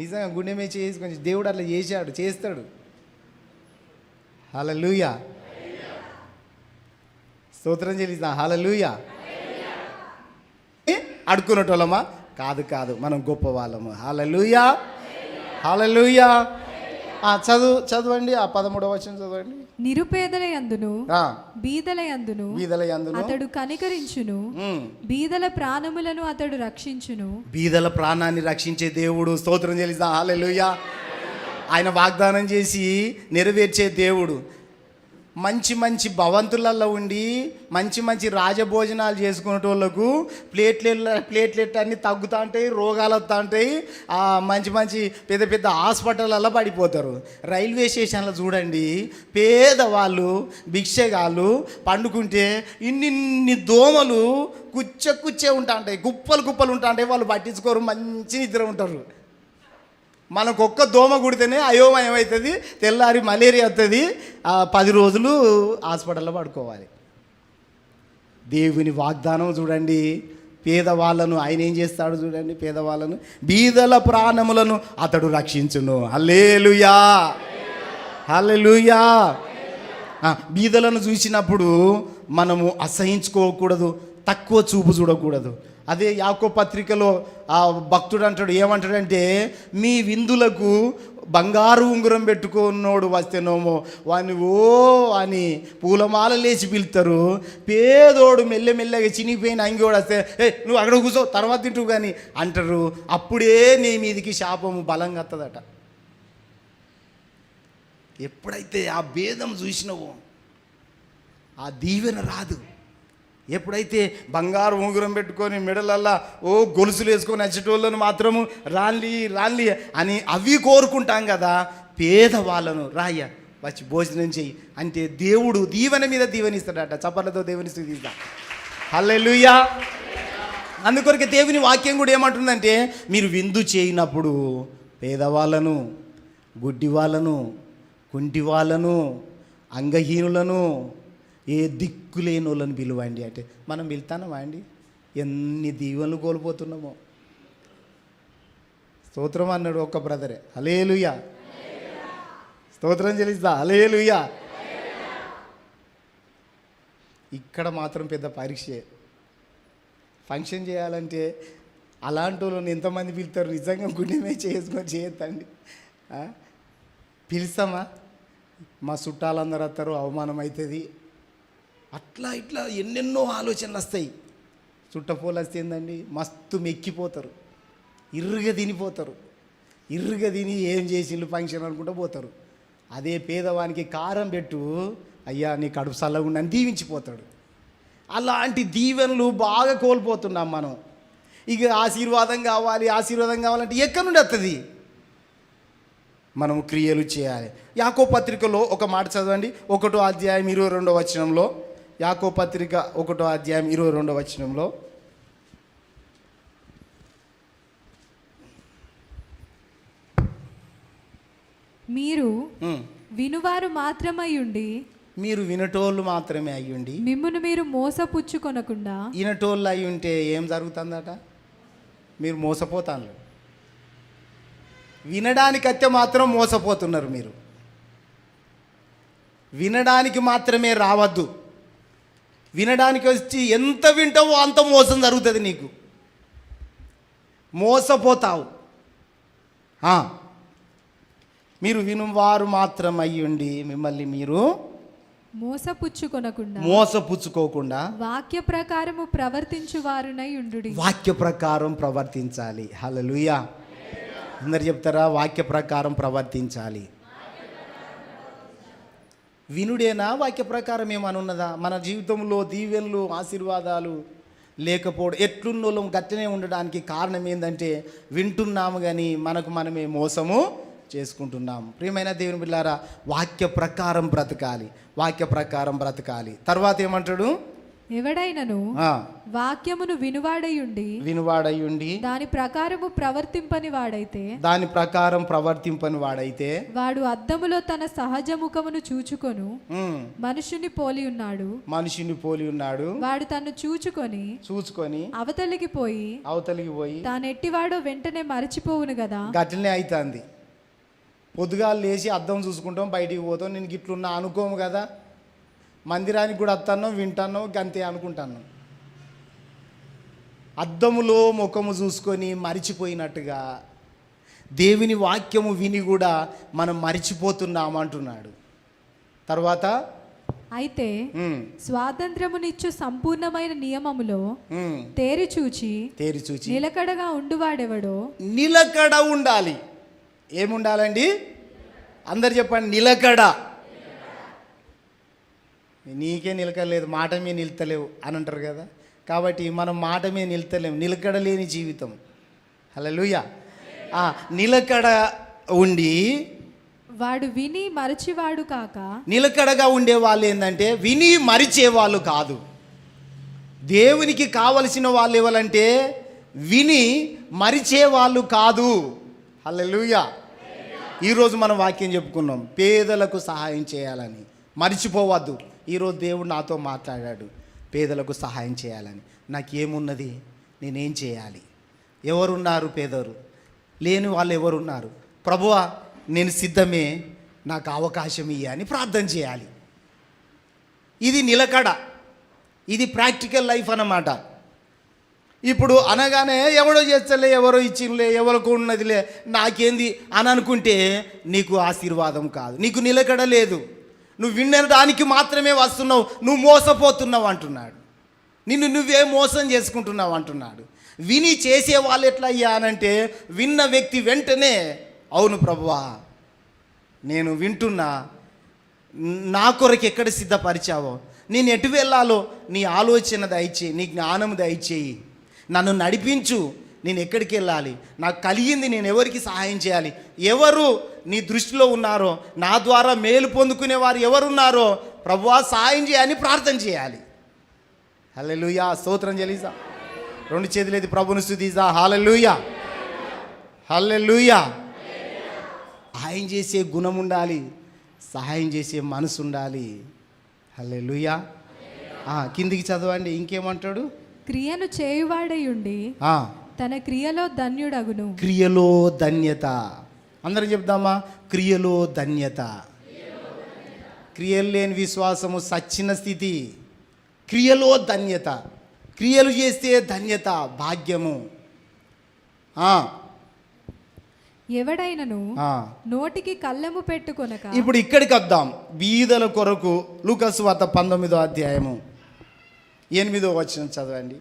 నిజంగా గుండె మీద చేసి కొంచెం దేవుడు అట్లా చేస్తాడు. హల్లెలూయా, స్తోత్రం చెల్లిస్తా. హల్లెలూయా. అడుక్కునేటోళ్ళమా? కాదు, మనం గొప్ప వాళ్ళము. హల్లెలూయా, హల్లెలూయా. చదవండి ఆ 13వ వచనం చదవండి. నిరుపేదల యందును బీదల యందును అతడు కనికరించును, బీదల ప్రాణములను అతడు రక్షించును. బీదల ప్రాణాన్ని రక్షించే దేవుడు. స్తోత్రం చెల్లిస్తా. హల్లెలూయా. ఆయన వాగ్దానం చేసి నెరవేర్చే దేవుడు. మంచి భవంతులలో ఉండి మంచి రాజభోజనాలు చేసుకునేటోళ్ళకు ప్లేట్లెట్ అన్నీ తగ్గుతూ ఉంటాయి, రోగాలు వస్తూ ఉంటాయి, మంచి పెద్ద హాస్పిటళ్ళల్లో పడిపోతారు. రైల్వే స్టేషన్లో చూడండి, పేదవాళ్ళు భిక్షగాళ్ళు పండుకుంటే ఇన్ని దోమలు కుచ్చే ఉంటా ఉంటాయి, కుప్పలు ఉంటా ఉంటాయి. వాళ్ళు పట్టించుకోరు, మంచి నిద్ర ఉంటారు. మనకు ఒక్క దోమ కుడితేనే అయోమయం అవుతుంది, తెల్లారి మలేరియా వస్తుంది, 10 రోజులు హాస్పిటల్లో పడుకోవాలి. దేవుని వాగ్దానం చూడండి. పేదవాళ్ళను ఆయన ఏం చేస్తాడు చూడండి. పేదవాళ్ళను, బీదల ప్రాణములను అతడు రక్షించును. హల్లెలూయా, హల్లెలూయా. బీదలను చూసినప్పుడు మనము అసహించుకోకూడదు, తక్కువ చూపు చూడకూడదు. అదే యాకోబు పత్రికలో ఆ భక్తుడు అంటాడు, ఏమంటాడంటే, మీ విందులకు బంగారు ఉంగరం పెట్టుకున్నోడు వస్తేనేమో వాని అని పూలమాల లేచి పిలుతారు. పేదోడు మెల్లగా చినిగిపోయిన అంగోడు వస్తే నువ్వు అక్కడ కూర్చో తర్వాత తింటూ కానీ అంటారు. అప్పుడే నీ మీదికి శాపము బలంగా వస్తుందట. ఎప్పుడైతే ఆ భేదం చూసినావో ఆ దీవెన రాదు. ఎప్పుడైతే బంగారు ఉంగరం పెట్టుకొని మెడలల్లా గొలుసులు వేసుకొని వచ్చేటోళ్ళను మాత్రము రాన్లి అని అవి కోరుకుంటాం కదా. పేదవాళ్ళను రాయ్య వచ్చి భోజనం చెయ్యి అంటే దేవుడు దీవెన మీద దీవెనిస్తాడట. చప్పట్లతో దేవుని స్తుతిస్తా. హల్లెలూయా. అందుకొరకే దేవుని వాక్యం కూడా ఏమంటుందంటే, మీరు విందు చేయనప్పుడు పేదవాళ్ళను, గుడ్డి వాళ్ళను, కుంటి వాళ్ళను, అంగహీనులను, ఏ దిక్కులేని వాళ్ళని పిలువండి అంటే మనం పిలుతానమా అండి? ఎన్ని దీవెనలు కోల్పోతున్నామో. స్తోత్రం అన్నాడు ఒక్క బ్రదరే. హల్లెలూయా, స్తోత్రం చెల్లిస్తా. హల్లెలూయా. ఇక్కడ మాత్రం పెద్ద పరీక్షే. ఫంక్షన్ చేయాలంటే అలాంటి వాళ్ళని ఎంతమంది పిలుతారు? నిజంగా గుండెమే చేసుకొని చేయొద్దండి. పిలుస్తామా? మా చుట్టాలందరూ వస్తారు, అవమానం అవుతుంది, అట్లా ఇట్లా ఎన్నెన్నో ఆలోచనలు వస్తాయి. చుట్టపోలు వస్తే ఏందండి, మస్తు మెక్కిపోతారు, ఇర్రుగా తిని ఏం చేసిండ్రు ఫంక్షన్ అనుకుంటూ పోతారు. అదే పేదవానికి కారం పెట్టు, అయ్యా నీ కడుపు చల్లగుండా అని దీవించిపోతాడు. అలాంటి దీవెనలు బాగా కోల్పోతున్నాం మనం. ఇక ఆశీర్వాదం కావాలంటే ఎక్కడి నుండి వస్తుంది? మనం క్రియలు చేయాలి. యాకోబు పత్రికలో ఒక మాట చదవండి, 1వ అధ్యాయం 22వ వచనంలో. యాకోబు పత్రిక 1వ అధ్యాయం 22వ వచనంలో, మీరు వినువారు మాత్రమై ఉండి, మీరు వినటోళ్ళు మాత్రమే అయ్యుండి మిమ్మును మీరు మోసపుచ్చుకొనకుండా. వినటోళ్ళు అయి ఉంటే ఏం జరుగుతుందట? మీరు మోసపోతాను. వినడానికి అయితే మాత్రం మోసపోతున్నారు. మీరు వినడానికి మాత్రమే రావద్దు. వినడానికి వచ్చి ఎంత వింటావో అంత మోసం జరుగుతుంది. నీకు మోసపోతావు. మీరు వినువారు మాత్రం అయ్యుండి మిమ్మల్ని మీరు మోసపుచ్చుకోకుండా వాక్య ప్రకారము ప్రవర్తించువారునై ఉండుడి. వాక్య ప్రకారం ప్రవర్తించాలి. హల్లెలూయా. అందరు చెప్తారా? వాక్య ప్రకారం ప్రవర్తించాలి. వినుడేనా? వాక్య ప్రకారం ఏమని ఉన్నదా? మన జీవితంలో దీవెనలు ఆశీర్వాదాలు లేకపోవడం, ఎట్లున్నోళ్ళం గట్టనే ఉండడానికి కారణం ఏంటంటే వింటున్నాము కానీ మనకు మనమే మోసము చేసుకుంటున్నాం. ప్రియమైన దేవుని బిడ్డలారా, వాక్య ప్రకారం బ్రతకాలి. వాక్య ప్రకారం బ్రతకాలి. తర్వాత ఏమంటాడు? ఎవడైనను వాక్యమును వినువాడయుండి దాని ప్రకారము ప్రవర్తింపని వాడైతే వాడు అద్దములో తన సహజ ముఖమును చూచుకొను మనుషుని పోలి ఉన్నాడు. వాడు తను చూచుకొని అవతలికి పోయి తానెట్టివాడో వెంటనే మరచిపోవును కదా. గట్లనే అవుతుంది. పొద్దుగాలు లేచి అద్దం చూసుకుంటాం, బయటికి పోతాం. నేను గిట్లున్నా అనుకోము కదా. మందిరానికి కూడా వస్తాను, వింటాను, గంతే అనుకుంటాను. అద్దములో ముఖము చూసుకొని మరిచిపోయినట్టుగా దేవుని వాక్యము విని కూడా మనం మరిచిపోతున్నాం అంటున్నాడు. తర్వాత అయితే స్వాతంత్రమునిచ్చు సంపూర్ణమైన నియమములో తేరిచూచి నిలకడగా ఉండువాడెవడో. నిలకడ ఉండాలి. ఏముండాలండి? అందరు చెప్పండి. నిలకడ. నీకే నిలకడలేదు, మాట మీద నిలుతలేవు అని అంటారు కదా. కాబట్టి మనం మాట మీద నిలుతలేము. నిలకడ లేని జీవితం. హల్లెలూయా. నిలకడ ఉండి వాడు విని మరచివాడు కాక. నిలకడగా ఉండే వాళ్ళు ఏంటంటే విని మరిచేవాళ్ళు కాదు. దేవునికి కావలసిన వాళ్ళు ఎవరంటే విని మరిచేవాళ్ళు కాదు. హల్లెలూయా. ఈరోజు మనం వాక్యం చెప్పుకున్నాం, పేదలకు సహాయం చేయాలని. మరిచిపోవద్దు. ఈరోజు దేవుడు నాతో మాట్లాడాడు, పేదలకు సహాయం చేయాలని. నాకేమున్నది? నేనేం చేయాలి? ఎవరున్నారు పేదరు? లేని వాళ్ళు ఎవరున్నారు? ప్రభువా నేను సిద్ధమే, నాకు అవకాశం ఇయ్య అని ప్రార్థన చేయాలి. ఇది నిలకడ. ఇది ప్రాక్టికల్ లైఫ్ అన్నమాట. ఇప్పుడు అనగానే ఎవడో చేస్తలే, ఎవరో ఇచ్చిలే, ఎవరికి ఉన్నదిలే, నాకేంది అని అనుకుంటే నీకు ఆశీర్వాదం కాదు, నీకు నిలకడ లేదు. నువ్వు వినడానికి మాత్రమే వస్తున్నావు, నువ్వు మోసపోతున్నావు అంటున్నాడు. నిన్ను నువ్వే మోసం చేసుకుంటున్నావు అంటున్నాడు. విని చేసే వాళ్ళు ఎట్లా అయ్యానంటే విన్న వ్యక్తి వెంటనే అవును ప్రభువా నేను వింటున్నా, నా కొరకు ఎక్కడ సిద్ధపరిచావో, నేను ఎటు వెళ్ళాలో నీ ఆలోచన దయచేయి, నీ జ్ఞానం దయచేయి, నన్ను నడిపించు, నేను ఎక్కడికి వెళ్ళాలి, నాకు కలిగింది నేను ఎవరికి సహాయం చేయాలి, ఎవరు నీ దృష్టిలో ఉన్నారో, నా ద్వారా మేలు పొందుకునే వారు ఎవరున్నారో ప్రభువా సహాయం చేయని ప్రార్థన చేయాలి. హల్లెలూయా. స్తోత్రం చెల్లిసా. రెండు చేతులైతే ప్రభుని స్తుతిసా. హల్లెలూయా, హల్లెలూయా. సహాయం చేసే గుణం ఉండాలి, సహాయం చేసే మనసు ఉండాలి. హల్లెలూయా. కిందికి చదవండి. ఇంకేమంటాడు? క్రియను చేయువాడై ఉండి తన క్రియలో ధన్యుడగును. క్రియలో ధన్యత. అందరం చెప్దామా? క్రియలో ధన్యత. క్రియలు లేని విశ్వాసము సచ్చిన స్థితి. క్రియలో ధన్యత. క్రియలు చేస్తే ధన్యత, భాగ్యము. ఎవడైనను నోటికి కళ్ళెము పెట్టుకొనక. ఇప్పుడు ఇక్కడికి వద్దాం. బీదల కొరకు లూకాసు వార్త 19వ అధ్యాయము 8వ వచనం చదవండి.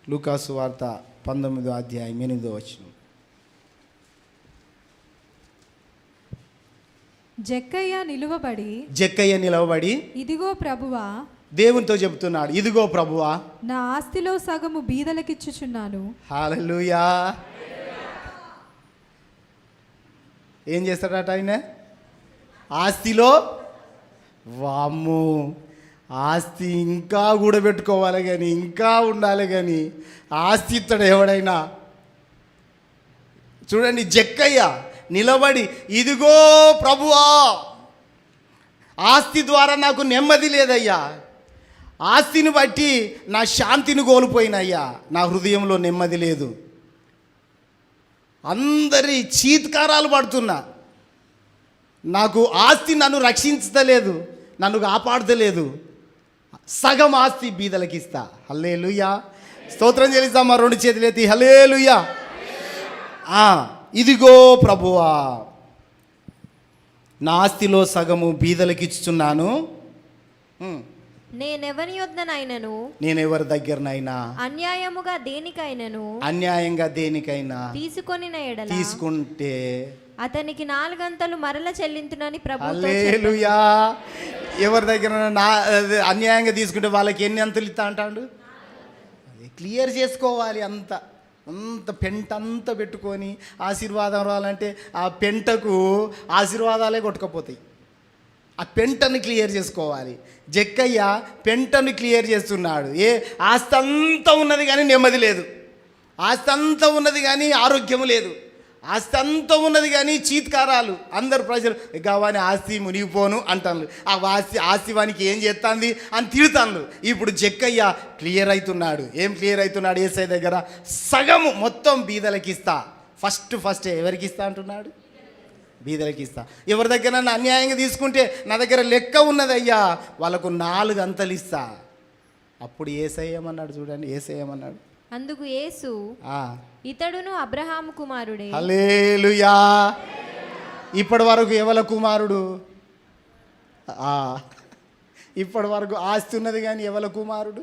లూకాసు వార్త 19వ అధ్యాయం 8వ వచనం. జక్కయ్య నిలవబడి ఇదిగో ప్రభువా, దేవునితో చెబుతున్నాడు, ఇదిగో ప్రభువా నా ఆస్తిలో సగము బీదలకిచ్చుచున్నాను. హల్లెలూయా. ఏం చేస్తాడట ఆయన? ఆస్తిలో, వామ్ము, ఆస్తి ఇంకా కూడబెట్టుకోవాలి కానీ, ఇంకా ఉండాలి కానీ ఆస్తి ఇస్తాడు ఎవడైనా? చూడండి, జక్కయ్య నిలబడి, ఇదిగో ప్రభువా, ఆస్తి ద్వారా నాకు నెమ్మది లేదయ్యా, ఆస్తిని బట్టి నా శాంతిని కోల్పోయినయ్యా, నా హృదయంలో నెమ్మది లేదు, అందరి చీత్కారాలు పడుతున్నా, నాకు ఆస్తి నన్ను రక్షించలేదు, నన్ను కాపాడతలేదు, సగం ఆస్తి బీదలకి ఇస్తా. హల్లెలూయా, స్తోత్రం చెల్లిస్తామా, రెండు చేతులు ఎత్తి హల్లెలూయా. ఇదిగో ప్రభువా, నా ఆస్తిలో సగము బీదలకి ఇస్తున్నాను, నేనెవరి యొద్దనైనను, నేనెవరి దగ్గరనైనా అన్యాయంగా దేనికైనా తీసుకొనిన ఎడల తీసుకుంటే అతనికి 4 గంతలు మరల చెల్లించునని ప్రభువు హల్లెలూయా. ఎవరి దగ్గర అన్యాయంగా తీసుకుంటే వాళ్ళకి ఎన్ని అంతలు ఇస్తా అంటాడు, అది క్లియర్ చేసుకోవాలి. అంత పెంట అంతా పెట్టుకొని ఆశీర్వాదం రావాలంటే ఆ పెంటకు ఆశీర్వాదాలే కొట్టుకపోతాయి. ఆ పెంటను క్లియర్ చేసుకోవాలి. జక్కయ్య పెంటను క్లియర్ చేస్తున్నాడు. ఆస్తి అంతా ఉన్నది కానీ నెమ్మది లేదు, ఆస్తి అంతా ఉన్నది కానీ ఆరోగ్యం లేదు, ఆస్తి అంతా ఉన్నది కానీ చీత్కారాలు, అందరు ప్రజలు కావాని ఆస్తి మునిగిపోను అంటాను, ఆ ఆస్తి వానికి ఏం చేస్తుంది అని తిడతాను. ఇప్పుడు జక్కయ్య క్లియర్ అవుతున్నాడు. ఏం క్లియర్ అవుతున్నాడు? యేసయ్య దగ్గర సగము మొత్తం బీదలకి ఇస్తా. ఫస్ట్ ఎవరికి ఇస్తా అంటున్నాడు? బీదలకి ఇస్తా. ఎవరి దగ్గర నన్ను అన్యాయంగా తీసుకుంటే నా దగ్గర లెక్క ఉన్నదయ్యా, వాళ్ళకు 4 అంతలు ఇస్తా. అప్పుడు యేసయ్య ఏమన్నాడు చూడండి, యేసయ్య ఏమన్నాడు? అందుకు యేసు, ఇతడును అబ్రహాము కుమారుడే. హల్లెలూయా. ఇప్పటి వరకు ఎవల కుమారుడు? ఇప్పటి వరకు ఆస్తి ఉన్నది కానీ ఎవల కుమారుడు?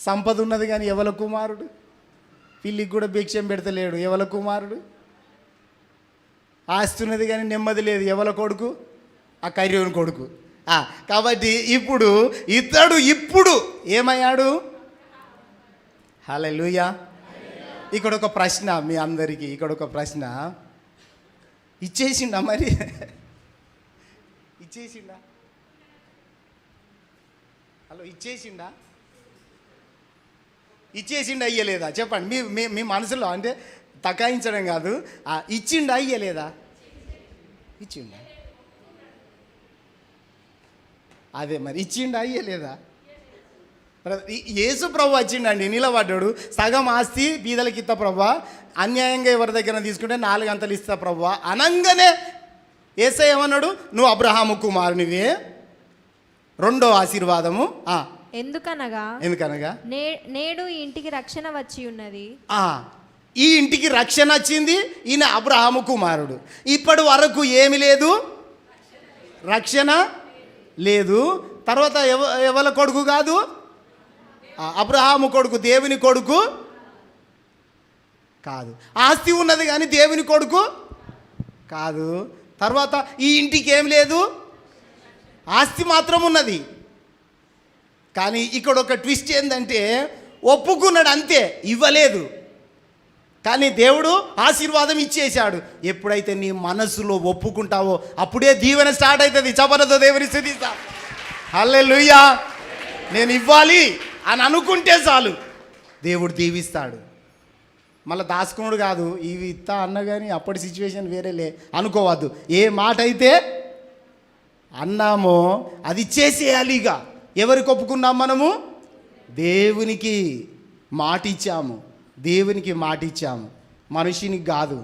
సంపద ఉన్నది కానీ ఎవల కుమారుడు? పిల్లికి కూడా భిక్షం పెడతలేడు, ఎవల కుమారుడు? ఆస్తి ఉన్నది కానీ నెమ్మది లేదు, ఎవల కొడుకు? ఆ కర్యోని కొడుకు. కాబట్టి ఇతడు ఇప్పుడు ఏమయ్యాడు? హల్లెలూయా. ఇక్కడ ఒక ప్రశ్న మీ అందరికీ, ఇక్కడ ఒక ప్రశ్న. ఇచ్చేసిండా మరి? ఇచ్చేసిండా? హలో, ఇచ్చేసిండా అయ్యలేదా? చెప్పండి మీ మనసులో, అంటే తకాయించడం కాదు, ఇచ్చిండా అయ్యలేదా? ఇచ్చిండా? అదే మరి, ఇచ్చిండా అయ్యలేదా? యేసు ప్రభు వచ్చిండండి, నిలబడ్డాడు. సగం ఆస్తి బీదలకి ఇస్తా ప్రభు, అన్యాయంగా ఎవరి దగ్గర తీసుకుంటే 4 అంతలు ఇస్తా ప్రభు అనంగానే యేసయ్య ఏమన్నాడు? నువ్వు అబ్రహాము కుమారునివే. రెండో ఆశీర్వాదము, ఎందుకనగా నేడు ఈ ఇంటికి రక్షణ వచ్చి ఉన్నది. ఈ ఇంటికి రక్షణ వచ్చింది, ఈయన అబ్రహాము కుమారుడు. ఇప్పటి వరకు ఏమి లేదు, రక్షణ లేదు. తర్వాత ఎవల కొడుకు కాదు? అబ్రహాము కొడుకు, దేవుని కొడుకు కాదు. ఆస్తి ఉన్నది కానీ దేవుని కొడుకు కాదు. తర్వాత ఈ ఇంటికి ఏం లేదు, ఆస్తి మాత్రం ఉన్నది. కానీ ఇక్కడ ఒక ట్విస్ట్ ఏంటంటే, ఒప్పుకున్నాడు అంతే, ఇవ్వలేదు. కానీ దేవుడు ఆశీర్వాదం ఇచ్చేశాడు. ఎప్పుడైతే నీ మనసులో ఒప్పుకుంటావో అప్పుడే దీవెన స్టార్ట్ అవుతుంది. చపలతో దేవుని స్తుతిస్తా. హల్లెలూయా. నేను ఇవ్వాలి అని అనుకుంటే చాలు, దేవుడు దీవిస్తాడు. మళ్ళీ దాచుకున్నాడు కాదు, ఇవి ఇస్తా అన్న కానీ అప్పటి సిచ్యువేషన్ వేరేలే అనుకోవద్దు. ఏ మాట అయితే అన్నామో అది ఇచ్చేసేయాలి. ఇక ఎవరికి ఒప్పుకున్నాం? మనము దేవునికి మాట ఇచ్చాము, మనిషినికి కాదు.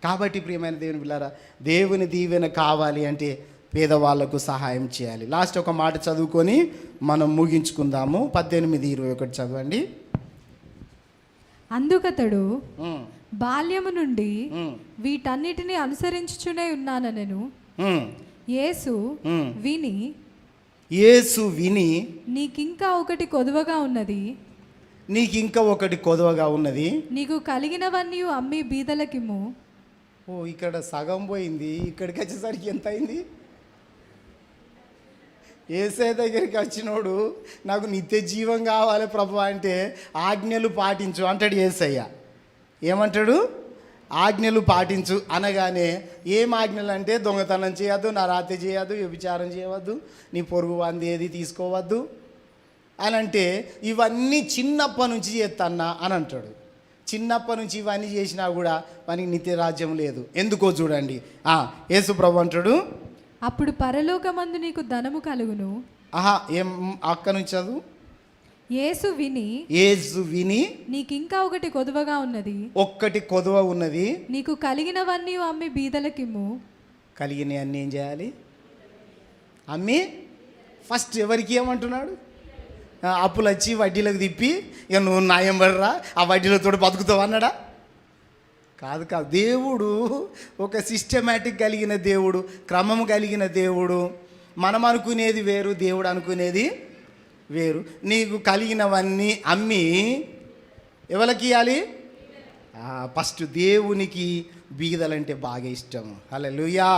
కాబట్టి ప్రియమైన దేవుని బిడ్డలారా, దేవుని దీవెన కావాలి అంటే పేదవాళ్లకు సహాయం చేయాలి. లాస్ట్ ఒక మాట చదువుకొని మనం ముగించుకుందాము. 18:21 చదవండి. అందుకతడు బాల్యము నుండి వీటన్నిటిని అనుసరించుచునే ఉన్నానెను. యేసు విని నీకింకా ఒకటి కొదువగా ఉన్నది, నీకు కలిగినవన్నీ అమ్మి బీదలకిమ్ము. ఇక్కడ సగం పోయింది, ఇక్కడికి వచ్చేసరికి ఎంత అయింది? యేసయ్య దగ్గరికి వచ్చినోడు నాకు నిత్య జీవం కావాలి ప్రభు అంటే ఆజ్ఞలు పాటించు అంటాడు యేసయ్య. ఏమంటాడు? ఆజ్ఞలు పాటించు అనగానే ఏం ఆజ్ఞలు అంటే, దొంగతనం చేయవద్దు, నరాత్య చేయవద్దు, వ్యభిచారం చేయవద్దు, నీ పొరుగు వాంది ఏది తీసుకోవద్దు అని అంటే, ఇవన్నీ చిన్నప్పటి నుంచి చేస్తాన్నా అని అంటాడు. చిన్నప్పటి నుంచి ఇవన్నీ చేసినా కూడా వానికి నిత్య రాజ్యం లేదు. ఎందుకో చూడండి. యేసు ప్రభు అంటాడు, అప్పుడు పరలోకమందు నీకు ధనము కలుగును. ఏం అక్క నుంచి చదువు. యేసు విని నీకింకా ఒకటి కొదువగా ఉన్నది, ఒక్కటి కొదువ ఉన్నది, నీకు కలిగినవన్నీ అమ్మి బీదలకిమ్ము. కలిగినవి అన్నీ ఏం చేయాలి? అమ్మి ఫస్ట్ ఎవరికి ఏమంటున్నాడు? అప్పులు వచ్చి వడ్డీలకు తిప్పి ఇక నువ్వు న్యాయం పడరా, ఆ వడ్డీలతో బతుకుతావు అన్నాడా? కాదు. దేవుడు ఒక సిస్టమేటిక్ కలిగిన దేవుడు, క్రమం కలిగిన దేవుడు. మనం అనుకునేది వేరు, దేవుడు అనుకునేది వేరు. నీకు కలిగినవన్నీ అమ్మి ఎవరికి ఇవ్వాలి? ఫస్ట్ దేవునికి బీదలంటే బాగా ఇష్టం. హల్లెలూయా,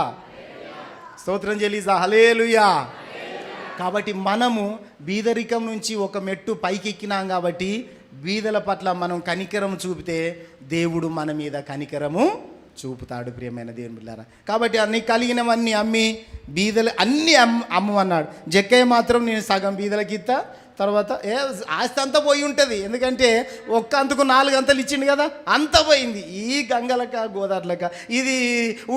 స్తోత్రం చెల్లిస్తా. హల్లెలూయా. కాబట్టి మనము బీదరికం నుంచి ఒక మెట్టు పైకెక్కినాం కాబట్టి బీదల పట్ల మనం కనికరం చూపితే దేవుడు మన మీద కనికరము చూపుతాడు. ప్రియమైన దేవుని బిడ్డలారా, కాబట్టి అన్ని కలిగినవన్నీ అమ్మి బీదలు అన్నీ అమ్మమన్నాడు. జక్కయ్య మాత్రం నేను సగం బీదలకి ఇస్తా, తర్వాత ఆస్తి అంతా పోయి ఉంటుంది. ఎందుకంటే ఒక్క అంతకు 4 అంతలు ఇచ్చిండు కదా, అంత పోయింది. ఈ గంగలక గోదావరిలక ఇది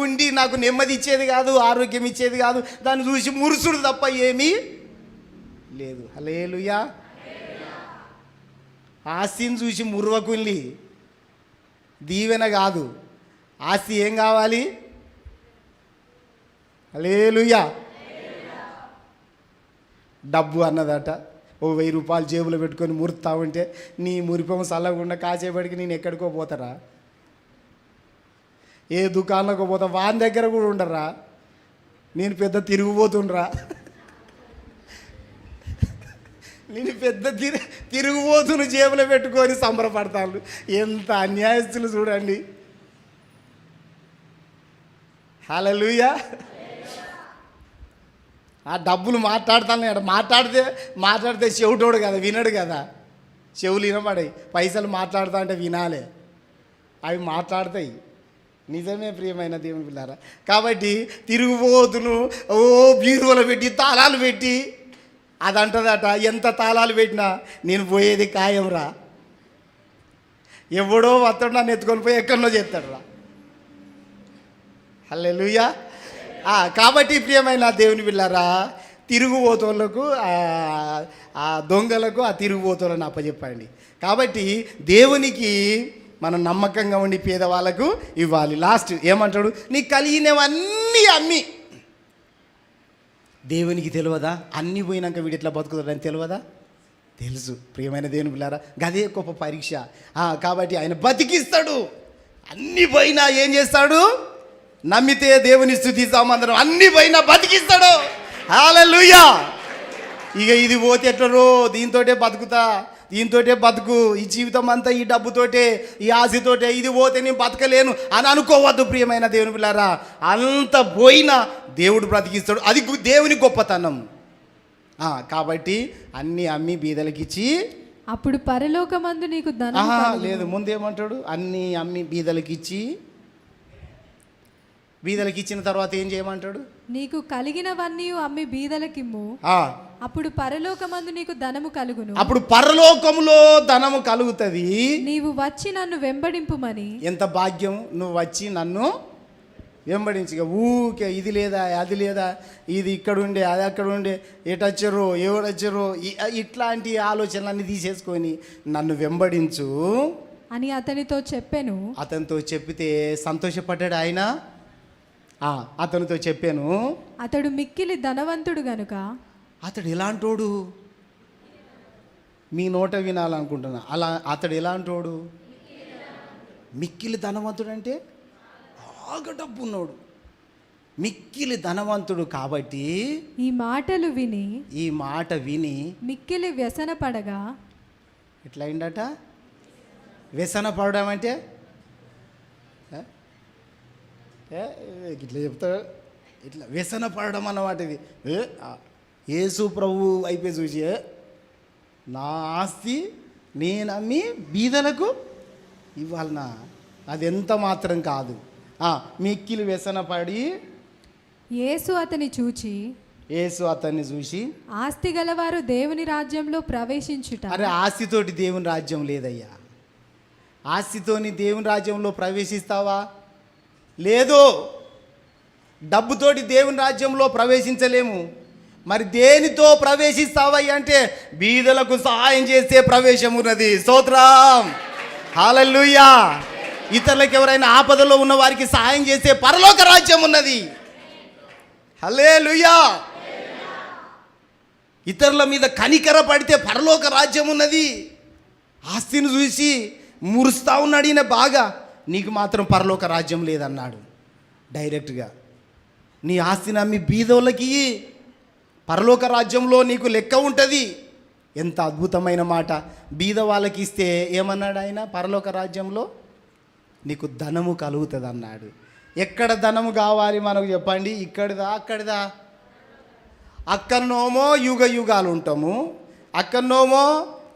ఉండి నాకు నెమ్మది ఇచ్చేది కాదు, ఆరోగ్యం ఇచ్చేది కాదు, దాన్ని చూసి మురుసుడు తప్ప ఏమీ లేదు. హల్లెలూయా. ఆస్తిని చూసి ముర్వకుల్ని దీవెన కాదు, ఆస్తి ఏం కావాలి? హల్లెలూయా. డబ్బు అన్నదట, 1000 రూపాయలు జేబులో పెట్టుకొని మురుతా ఉంటే నీ మురిపం చల్లకుండా కాసేపటికి నేను ఎక్కడికో పోతారా? ఏ దుకాణంలోకి పోతా, వాని దగ్గర కూడా ఉండరా. నేను పెద్ద తిరిగిపోతుండ్రా, నేను పెద్ద తిరుగుబోతును జేబులో పెట్టుకొని సంబరపడతాను. ఎంత అన్యాయస్తులు చూడండి. హల్లెలూయా. ఆ డబ్బులు మాట్లాడతాను, మాట్లాడితే చెవిటోడు కదా, వినడు కదా. చెవులు వినపడాయి, పైసలు మాట్లాడుతా అంటే వినాలే, అవి మాట్లాడతాయి. నిజమే ప్రియమైన దేవుని పిల్లారా. కాబట్టి తిరుగుబోతును బీరువలో పెట్టి తాళాలు పెట్టి అదంటదట, ఎంత తాళాలు పెట్టినా నేను పోయేది ఖాయం రా, ఎవడో వస్తాడు నన్ను ఎత్తుకొని పోయి ఎక్కడనో చేస్తాడు రా. హల్లెలూయా. కాబట్టి ప్రియమైన దేవుని పిల్లరా, తిరుగుబోతులకు ఆ దొంగలకు ఆ తిరుగుబోతులను అప్పచెప్పండి. కాబట్టి దేవునికి మనం నమ్మకంగా ఉండి పేదవాళ్ళకు ఇవ్వాలి. లాస్ట్ ఏమంటాడు? నీకు కలిగినవన్నీ అమ్మి. దేవునికి తెలియదా అన్నీ పోయినాక వీడు ఎట్లా బతుకుతాడని తెలియదా? తెలుసు ప్రియమైన దేవుని పిల్లారా, గదే గొప్ప పరీక్ష. కాబట్టి ఆయన బతికిస్తాడు. అన్ని పోయినా ఏం చేస్తాడు? నమ్మితే దేవుని స్తుతిస్తాం అందరం. అన్ని పోయినా బతికిస్తాడు. హల్లెలూయా. ఇక ఇది పోతే ఎట్లరో, దీంతోటే బతుకుతా, దీంతోటే బతుకు, ఈ జీవితం అంతా ఈ డబ్బుతోటే, ఈ ఆశతోటే, ఇది పోతే నేను బతకలేను అని అనుకోవద్దు ప్రియమైన దేవుని పిల్లారా. అంత పోయినా దేవుడు బ్రతికిస్తాడు. అది దేవుని గొప్పతనం. కాబట్టి అన్ని అమ్మి బీదలకిచ్చి, అప్పుడు పరలోకమందు నీకు ధనం లేదు, ముందేమంటాడు? అన్ని అమ్మి బీదలకిచ్చి, బీదలకి ఇచ్చిన తర్వాత ఏం చేయమంటాడు? నీకు కలిగినవన్నీ అమ్మి బీదలకిమ్ము, అప్పుడు పరలోకమందు నీకు ధనము కలుగును. అప్పుడు పరలోకములో ధనము కలుగుతుంది. నీవు వచ్చి నన్ను వెంబడింపుమని. ఎంత భాగ్యం! నువ్వు వచ్చి నన్ను వెంబడించి, ఊకే ఇది లేదా అది లేదా, ఇది ఇక్కడ ఉండే అది అక్కడ ఉండే, ఎటొచ్చరో ఎవడొచ్చరో, ఇట్లాంటి ఆలోచనలన్నీ తీసేసుకొని నన్ను వెంబడించు అని అతనితో చెప్పాను. అతనితో చెప్పితే సంతోషపడ్డాడు ఆయన. అతనితో చెప్పాను. అతడు మిక్కిలి ధనవంతుడు గనుక. అతడు ఎలాంటోడు? మీ నోట వినాలనుకుంటున్నా. అలా అతడు ఎలాంటోడు? మిక్కిలి ధనవంతుడు అంటే బాగా డబ్బు ఉన్నాడు, మిక్కిలి ధనవంతుడు. కాబట్టి ఈ మాట విని మిక్కిలి వ్యసన పడగా. ఎట్లా అయిందట? వ్యసన పడడం అంటే ఇట్లా చెప్తాడు, ఇట్లా వ్యసన పడడం అన్నమాట. ఇది యేసు ప్రభు అయిపోయి చూసి, నా ఆస్తి నేను అమ్మి బీదలకు ఇవ్వాలనా? అది ఎంత మాత్రం కాదు. మిక్కిలి వ్యసన పడి యేసు అతన్ని చూసి ఆస్తి గలవారు దేవుని రాజ్యంలో ప్రవేశించుట. అరే, ఆస్తితోటి దేవుని రాజ్యం లేదయ్యా. ఆస్తితోని దేవుని రాజ్యంలో ప్రవేశిస్తావా? లేదు. డబ్బుతోటి దేవుని రాజ్యంలో ప్రవేశించలేము. మరి దేనితో ప్రవేశిస్తావయ్య అంటే బీదలకు సహాయం చేసే ప్రవేశం ఉన్నది. స్తోత్రం, హల్లెలూయా. ఇతరులకు ఎవరైనా ఆపదలో ఉన్న వారికి సహాయం చేసే పరలోక రాజ్యం ఉన్నది. హల్లెలూయా. ఇతరుల మీద కనికర పడితే పరలోక రాజ్యం ఉన్నది. ఆస్తిని చూసి మురుస్తా ఉన్నాడు ఈయన బాగా, నీకు మాత్రం పరలోక రాజ్యం లేదన్నాడు డైరెక్ట్గా. నీ ఆస్తిని అమ్మి బీదోళ్ళకి పరలోక రాజ్యంలో నీకు లెక్క ఉంటుంది. ఎంత అద్భుతమైన మాట. బీద వాళ్ళకి ఇస్తే ఏమన్నాడు ఆయన? పరలోక రాజ్యంలో నీకు ధనము కలుగుతుంది అన్నాడు. ఎక్కడ ధనము కావాలి మనకు చెప్పండి? ఇక్కడిదా అక్కడిదా? అక్కడనోమో యుగ యుగాలు ఉంటాము, అక్కడనోమో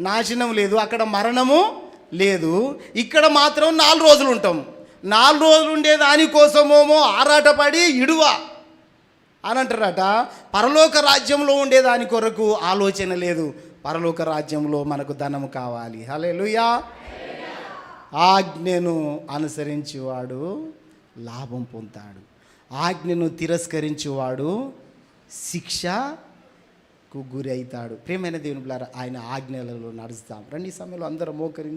నాశనం లేదు, అక్కడ మరణము లేదు. ఇక్కడ మాత్రం 4 రోజులు ఉంటాము. 4 రోజులు ఉండే దానికోసమేమో ఆరాటపడి ఇడువ అని అంటారట. పరలోక రాజ్యంలో ఉండేదాని కొరకు ఆలోచన లేదు. పరలోక రాజ్యంలో మనకు ధనము కావాలి. హల్లెలూయా. ఆజ్ఞను అనుసరించేవాడు లాభం పొందుతాడు, ఆజ్ఞను తిరస్కరించేవాడు శిక్షకు గురి అవుతాడు. ప్రియమైన దేవుని బిడ్డలారా, ఆయన ఆజ్ఞలలో నడుస్తాం. రండి, ఈ సమయంలో అందరం మోకరించి